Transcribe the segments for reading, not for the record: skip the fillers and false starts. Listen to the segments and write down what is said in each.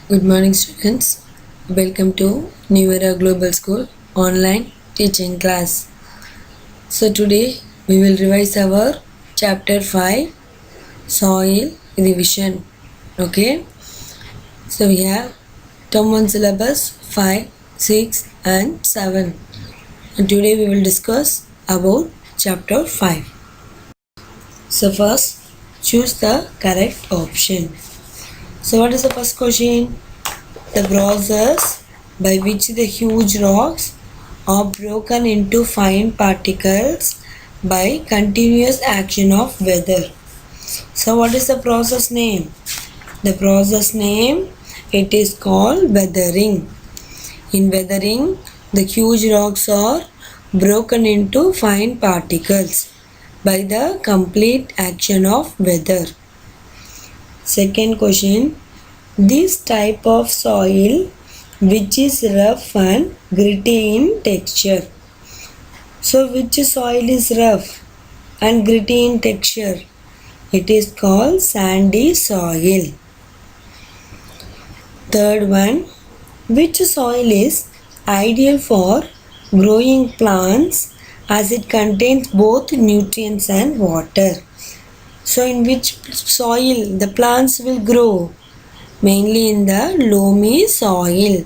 Good morning, students. Welcome to New Era Global School online teaching class. So, today we will revise our chapter 5 soil revision. Okay, so we have term 1 syllabus 5, 6, and 7. And today we will discuss about chapter 5. So, first choose the correct option. So, what is the first question? The process by which the huge rocks are broken into fine particles by continuous action of weather. So what is the process name? The process name, it is called weathering. In weathering, the huge rocks are broken into fine particles by the complete action of weather. Second question, this type of soil which is rough and gritty in texture. So which soil is rough and gritty in texture? It is called sandy soil. Third one, which soil is ideal for growing plants as it contains both nutrients and water? So in which soil the plants will grow? Mainly in the loamy soil.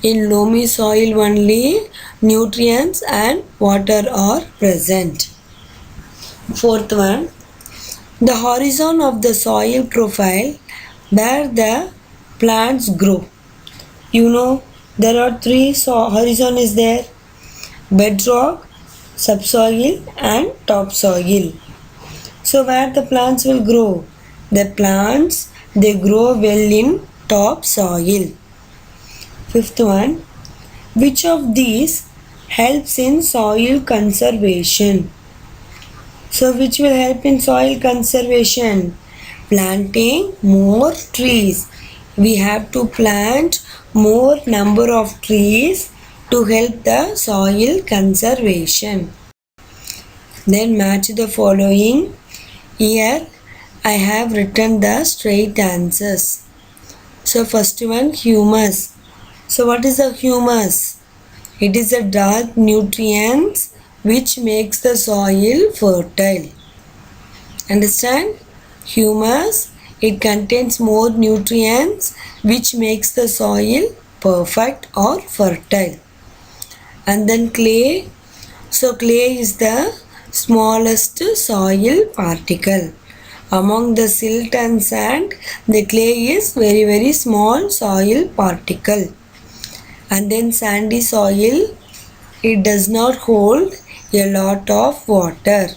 In loamy soil only nutrients and water are present. Fourth one, the horizon of the soil profile where the plants grow. You know there are three horizon is there: bedrock, subsoil and topsoil. So where the plants will grow? The plants, they grow well in topsoil. Fifth one, which of these helps in soil conservation? So which will help in soil conservation? Planting more trees. We have to plant more number of trees to help the soil conservation. Then match the following. Here I have written the straight answers. So first one, humus. So what is the humus? It is a dark nutrients which makes the soil fertile. Understand? Humus, it contains more nutrients which makes the soil perfect or fertile. And then clay. So clay is the smallest soil particle. Among the silt and sand, the clay is very small soil particle. And then sandy soil, it does not hold a lot of water.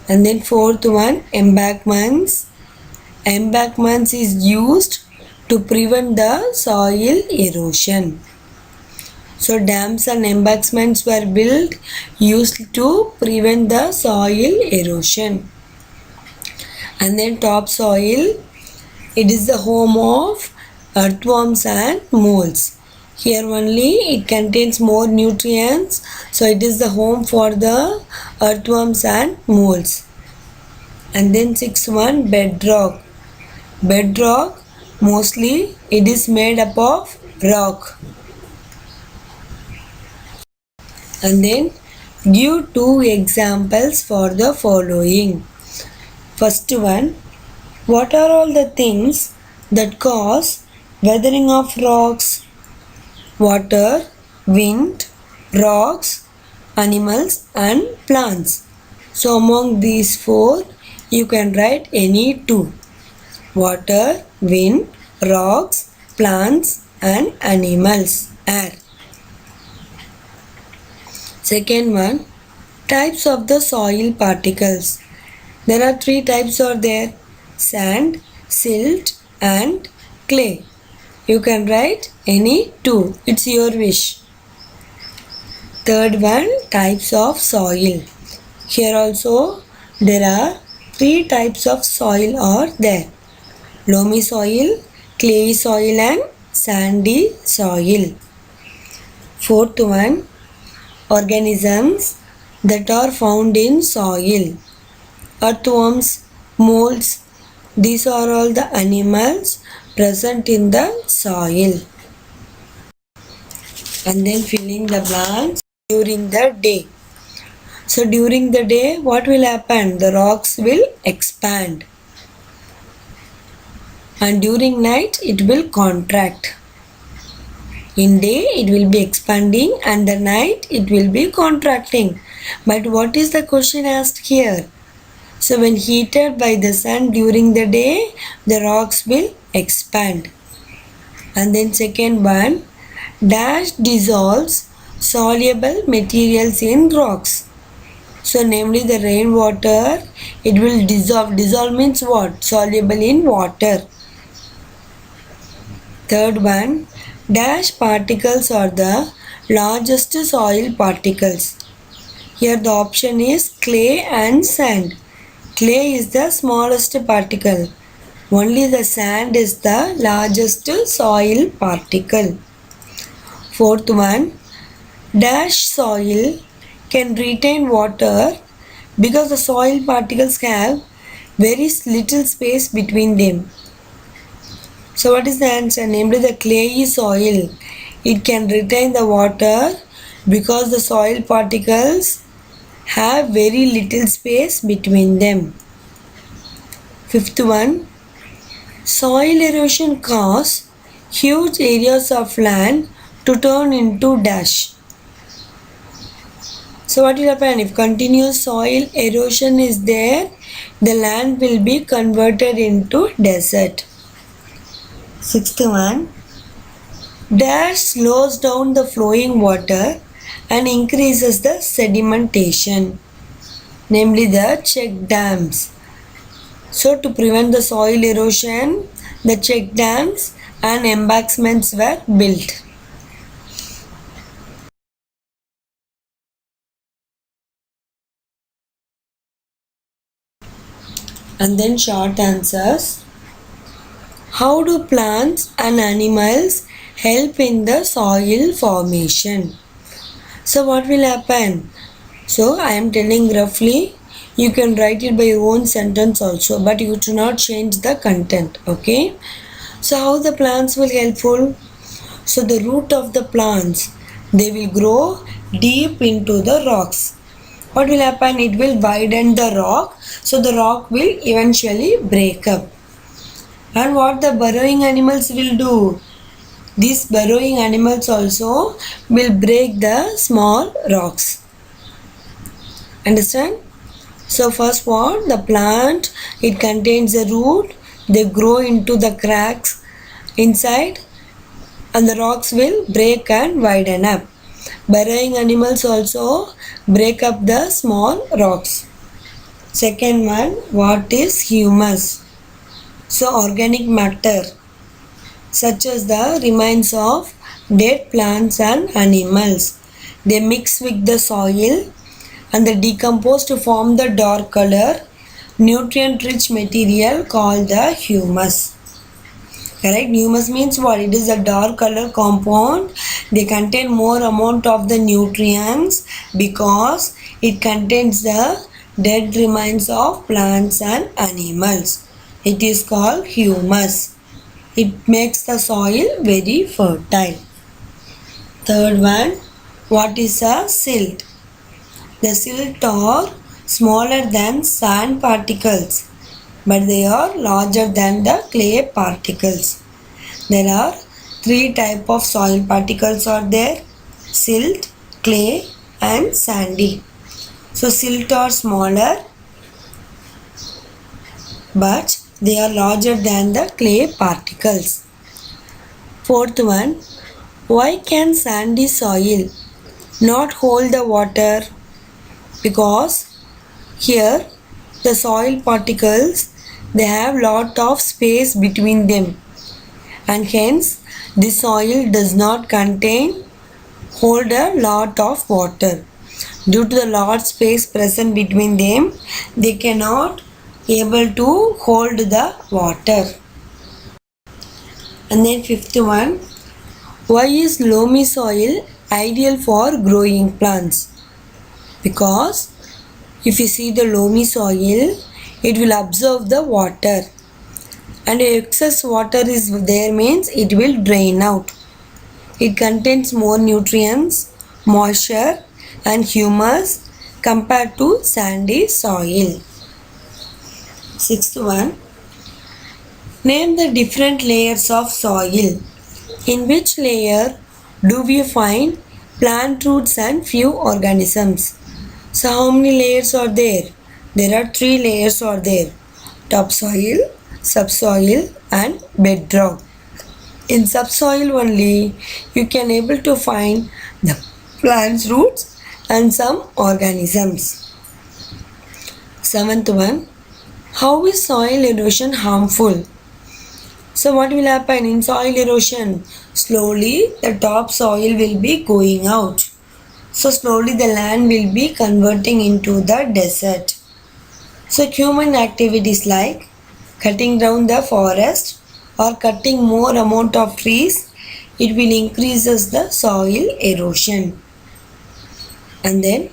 And then fourth one, embankments. Embankments is used to prevent the soil erosion. So dams and embankments were built used to prevent the soil erosion. And then topsoil, it is the home of earthworms and moles. Here only it contains more nutrients, so it is the home for the earthworms and moles. And then sixth one, bedrock. Bedrock, mostly it is made up of rock. And then give two examples for the following. First one, what are all the things that cause weathering of rocks? Water, wind, rocks, animals and plants. So among these four, you can write any two. Water, wind, rocks, plants and animals. Air. Second one, types of the soil particles. There are three types are there: sand, silt and clay. You can write any two. It's your wish. Third one, types of soil. Here also there are three types of soil are there: loamy soil, clayey soil and sandy soil. Fourth one, organisms that are found in soil: earthworms, moles, These are all the animals present in the soil. And then filling the blanks during the day. So during the day, what will happen? The rocks will expand. And during night, it will contract. In day, it will be expanding, and the night, it will be contracting. But what is the question asked here? So when heated by the sun during the day, the rocks will expand. And then second one, dash dissolves soluble materials in rocks. So namely the rainwater, it will dissolve. Dissolve means what? Soluble in water. Third one, dash particles are the largest soil particles. Here the option is clay and sand. Clay is the smallest particle. Only the sand is the largest soil particle. Fourth one, dash soil can retain water because the soil particles have very little space between them. So what is the answer? Namely the clayey soil. It can retain the water because the soil particles have very little space between them. Fifth one, soil erosion causes huge areas of land to turn into dash. So what will happen? If continuous soil erosion is there, the land will be converted into desert. Sixth one, dash slows down the flowing water and increases the sedimentation, namely the check dams. So to prevent the soil erosion, the check dams and embankments were built. And then short answers. How do plants and animals help in the soil formation? So what will happen? So I am telling roughly. You can write it by your own sentence also, but you do not change the content. Okay. So how the plants will helpful? So the root of the plants, they will grow deep into the rocks. What will happen? It will widen the rock, so the rock will eventually break up. And what the burrowing animals will do? These burrowing animals also will break the small rocks. Understand? So first what? The plant, it contains a root. They grow into the cracks inside and the rocks will break and widen up. Burrowing animals also break up the small rocks. Second one, what is humus? So organic matter such as the remains of dead plants and animals. They mix with the soil and they decompose to form the dark color, nutrient rich material called the humus. Correct? Humus means what? It is a dark color compound. They contain more amount of the nutrients because it contains the dead remains of plants and animals. It is called humus. It makes the soil very fertile. Third one, what is a silt? The silt are smaller than sand particles, but they are larger than the clay particles. There are three types of soil particles are there: silt, clay and sandy. So silt are smaller, but they are larger than the clay particles. Fourth one, why can sandy soil not hold the water? Because here the soil particles, they have lot of space between them and hence the soil does not hold a lot of water. Due to the large space present between them, they cannot able to hold the water. And then fifth one, why is loamy soil ideal for growing plants? Because if you see the loamy soil, it will absorb the water and excess water is there means it will drain out. It contains more nutrients, moisture and humus compared to sandy soil. Sixth one, name the different layers of soil. In which layer do we find plant roots and few organisms? So how many layers are there? There are 3 layers are there. Topsoil, subsoil and bedrock. In subsoil only you can able to find the plants roots and some organisms. Seventh one, how is soil erosion harmful? So what will happen in soil erosion? Slowly the top soil will be going out. So slowly the land will be converting into the desert. So human activities like cutting down the forest or cutting more amount of trees, it will increases the soil erosion. And then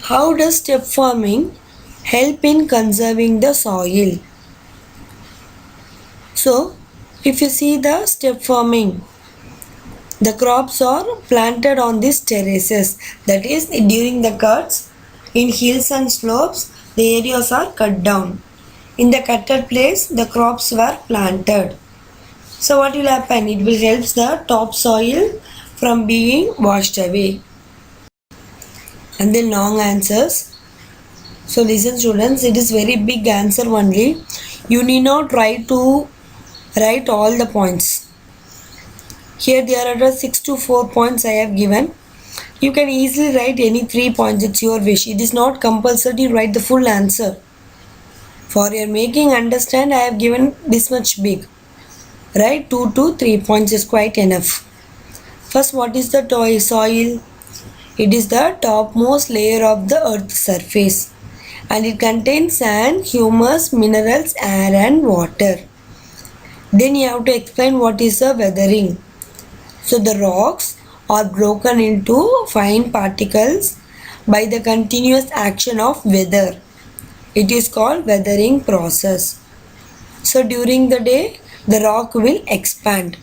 how does step farming help in conserving the soil? So if you see the step farming, the crops are planted on these terraces, that is during the cuts in hills and slopes the areas are cut down. In the cutted place the crops were planted. So what will happen? It will help the topsoil from being washed away. And then long answers. So listen students, it is very big answer only. You need not try to write all the points. Here there are 6 to 4 points I have given. You can easily write any 3 points, it's your wish. It is not compulsory to write the full answer. For your making understand, I have given this much big. Right, 2 to 3 points is quite enough. First, what is the soil? It is the topmost layer of the earth's surface and it contains sand, humus, minerals, air and water. Then you have to explain what is the weathering. So the rocks are broken into fine particles by the continuous action of weather. It is called weathering process. So during the day the rock will expand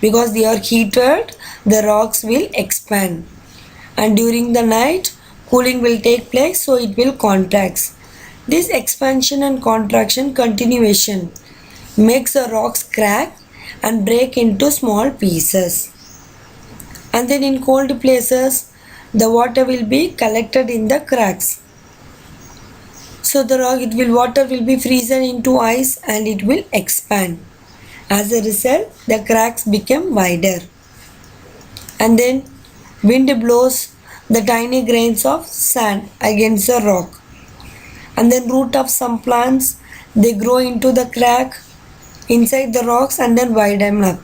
because they are heated, the rocks will expand, and during the night cooling will take place, so it will contract. This expansion and contraction continuation makes the rocks crack and break into small pieces. And then in cold places the water will be collected in the cracks. So the water will be frozen into ice and it will expand. As a result, the cracks become wider. And then wind blows the tiny grains of sand against the rock. And then root of some plants, they grow into the crack inside the rocks and then widen up.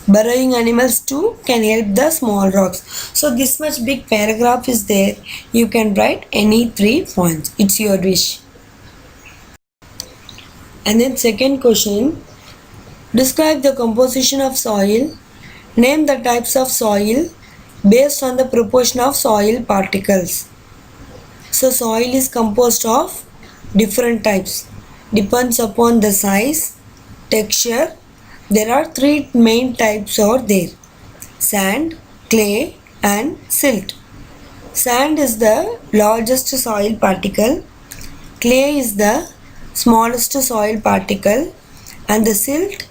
Burrowing animals too can help the small rocks. So this much big paragraph is there. You can write any 3 points. It's your wish. And then second question. Describe the composition of soil. Name the types of soil based on the proportion of soil particles. So soil is composed of different types. Depends upon the size, texture. There are 3 main types are there. Sand, clay and silt. Sand is the largest soil particle. Clay is the smallest soil particle. And the silt,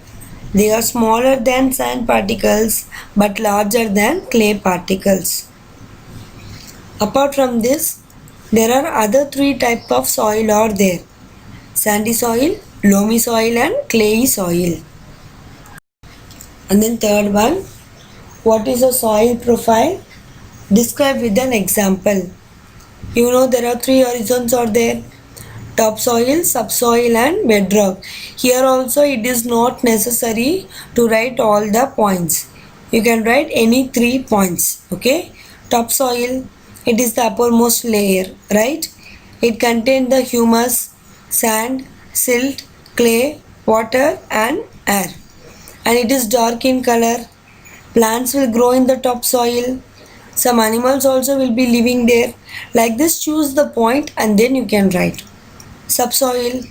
they are smaller than sand particles but larger than clay particles. Apart from this, there are other 3 types of soil are there. Sandy soil, loamy soil and clayey soil. And then third one, what is a soil profile? Describe with an example. You know there are 3 horizons are there. Topsoil, subsoil and bedrock. Here also it is not necessary to write all the points. You can write any 3 points. Okay. Topsoil, it is the uppermost layer, right? It contains the humus, sand, silt, clay, water and air. And it is dark in color. Plants will grow in the topsoil. Some animals also will be living there. Like this, choose the point and then you can write. Subsoil,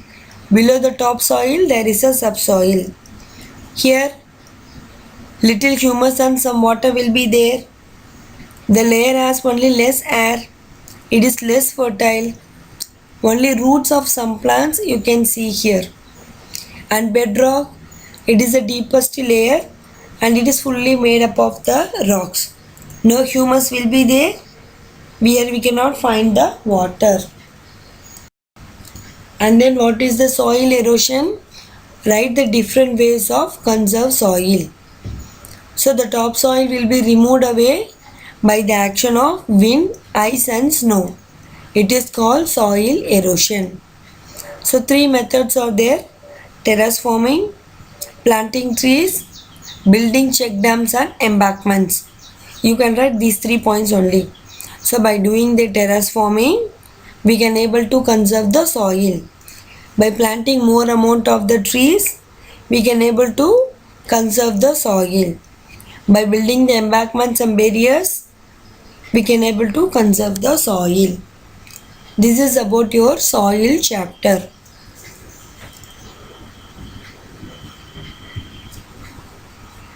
Below the topsoil there is a subsoil. Here little humus and some water will be there. The layer has only less air. It is less fertile. Only roots of some plants you can see here. And bedrock, it is the deepest layer and it is fully made up of the rocks. No humus will be there. Where we cannot find the water. And then what is the soil erosion? Write the different ways of conserve soil. So the topsoil will be removed away by the action of wind, ice and snow. It is called soil erosion. So 3 methods are there: terrace forming, planting trees, building check dams and embankments. You can write these 3 points only. So by doing the terrace forming, we can able to conserve the soil. By planting more amount of the trees, we can able to conserve the soil. By building the embankments and barriers, we can able to conserve the soil. This is about your soil chapter.